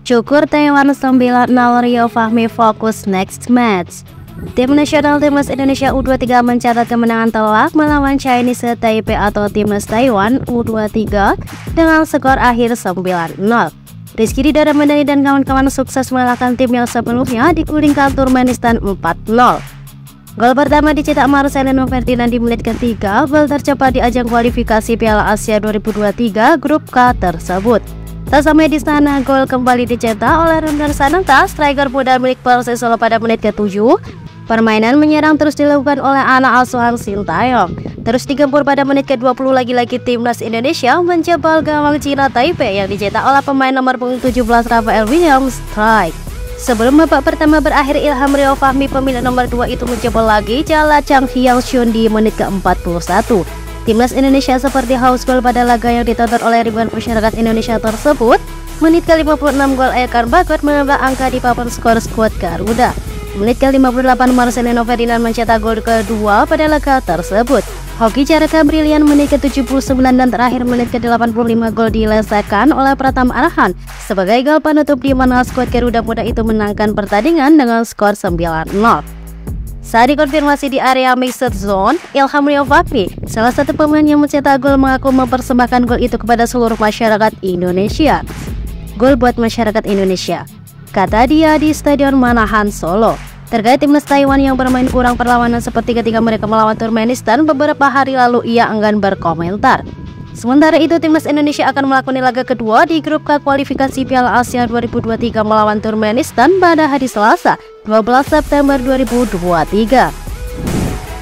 Cukur Taiwan 9-0, Rio Fahmi fokus next match. Tim nasional Timnas Indonesia U23 mencatat kemenangan telak melawan Chinese Taipei atau Timnas Taiwan U23 dengan skor akhir 9-0. Rizky Ridho Mandani dan kawan-kawan sukses mengalahkan tim yang sebelumnya digulingkan Turkmenistan 4-0. Gol pertama dicetak Marcelino Ferdinand di menit ketiga, gol tercepat di ajang kualifikasi Piala Asia 2023 grup K tersebut. Tak sampai di sana, gol kembali dicetak oleh Ramdan Sananta, striker muda milik Persis Solo pada menit ke-7. Permainan menyerang terus dilakukan oleh anak asuhan Sintayong. Terus digempur pada menit ke-20, lagi-lagi Timnas Indonesia menjebol gawang Cina Taipei yang dicetak oleh pemain nomor punggung 17 Rafael Williams strike. Sebelum babak pertama berakhir, Ilham Rio Fahmi pemilik nomor 2 itu menjebol lagi jala Chang Hyang Shun di menit ke-41. Timnas Indonesia seperti haus gol pada laga yang ditonton oleh ribuan masyarakat Indonesia tersebut. Menit ke-56 gol Ekan Bagot menambah angka di papan skor skuad Garuda. Menit ke-58 Marcelino Ferdinand mencetak gol kedua pada laga tersebut. Hoki Caraka brilian menit ke-79 dan terakhir menit ke-85 gol dilesakan oleh Pratama Arhan sebagai gol penutup di mana skuad Garuda Muda itu menangkan pertandingan dengan skor 9-0. Saat dikonfirmasi di area mixed zone, Ilham Rio Fahmi, salah satu pemain yang mencetak gol, mengaku mempersembahkan gol itu kepada seluruh masyarakat Indonesia. Gol buat masyarakat Indonesia, kata dia di Stadion Manahan Solo. Terkait Timnas Taiwan yang bermain kurang perlawanan seperti ketika mereka melawan Turkmenistan beberapa hari lalu, ia enggan berkomentar. Sementara itu, Timnas Indonesia akan melakoni laga kedua di grup K kualifikasi Piala Asia 2023 melawan Turkmenistan pada hari Selasa, 12 September 2023.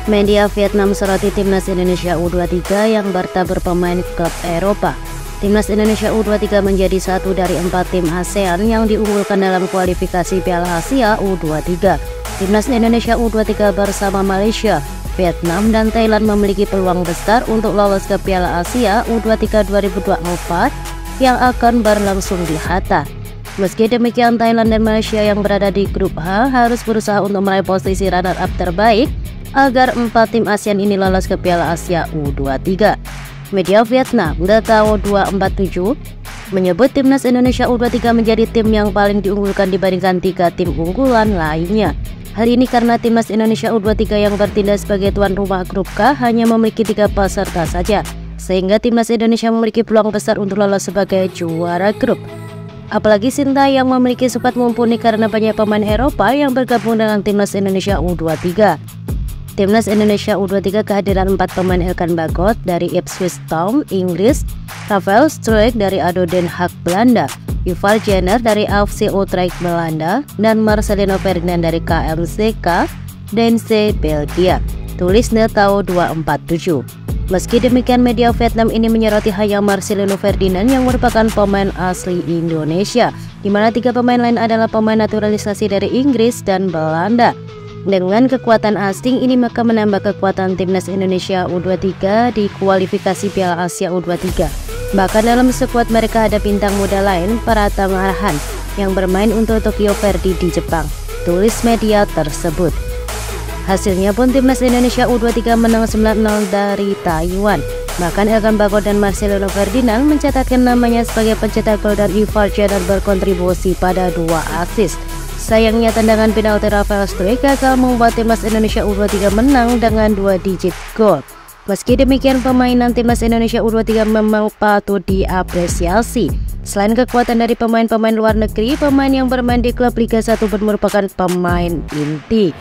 Media Vietnam soroti Timnas Indonesia U23 yang bertabur pemain klub Eropa. Timnas Indonesia U23 menjadi satu dari 4 tim ASEAN yang diunggulkan dalam kualifikasi Piala Asia U23. Timnas Indonesia U23 bersama Malaysia, Vietnam, dan Thailand memiliki peluang besar untuk lolos ke Piala Asia U23 2024 yang akan berlangsung di Qatar. Meski demikian, Thailand dan Malaysia yang berada di grup H harus berusaha untuk meraih posisi runner-up terbaik agar 4 tim ASEAN ini lolos ke Piala Asia U23. Media Vietnam, Datao 247, menyebut Timnas Indonesia U23 menjadi tim yang paling diunggulkan dibandingkan 3 tim unggulan lainnya. Hal ini karena Timnas Indonesia U23 yang bertindak sebagai tuan rumah grup K hanya memiliki 3 peserta saja, sehingga Timnas Indonesia memiliki peluang besar untuk lolos sebagai juara grup. Apalagi Sintayong memiliki sifat mumpuni karena banyak pemain Eropa yang bergabung dengan Timnas Indonesia U23. Timnas Indonesia U23 kehadiran 4 pemain Ekan Bagot dari Ipswich Town, Inggris, Rafael Struijk dari ADO Den Haag, Belanda, Ivar Jenner dari AFC Utrecht, Belanda, dan Marcelino Ferdinand dari KMCK Dense, Belgia. Tulis Netao 247. Meski demikian, media Vietnam ini menyoroti hanya Marcelino Ferdinand yang merupakan pemain asli Indonesia, di mana 3 pemain lain adalah pemain naturalisasi dari Inggris dan Belanda. Dengan kekuatan asing ini maka menambah kekuatan Timnas Indonesia U23 di kualifikasi Piala Asia U23. Bahkan dalam skuad mereka ada bintang muda lain, Pratama Arhan, yang bermain untuk Tokyo Verdy di Jepang. Tulis media tersebut. Hasilnya pun Timnas Indonesia U23 menang 9-0 dari Taiwan. Bahkan Ekan Bagot dan Marcelino Ferdinand mencatatkan namanya sebagai pencetak gol dan Ivar Jenner berkontribusi pada 2 assist. Sayangnya tendangan penalti Rafael Struijk gagal membuat Timnas Indonesia U23 menang dengan 2 digit gol. Meski demikian, permainan Timnas Indonesia U23 memang patut diapresiasi. Selain kekuatan dari pemain-pemain luar negeri, pemain yang bermain di klub Liga 1 pun merupakan pemain inti.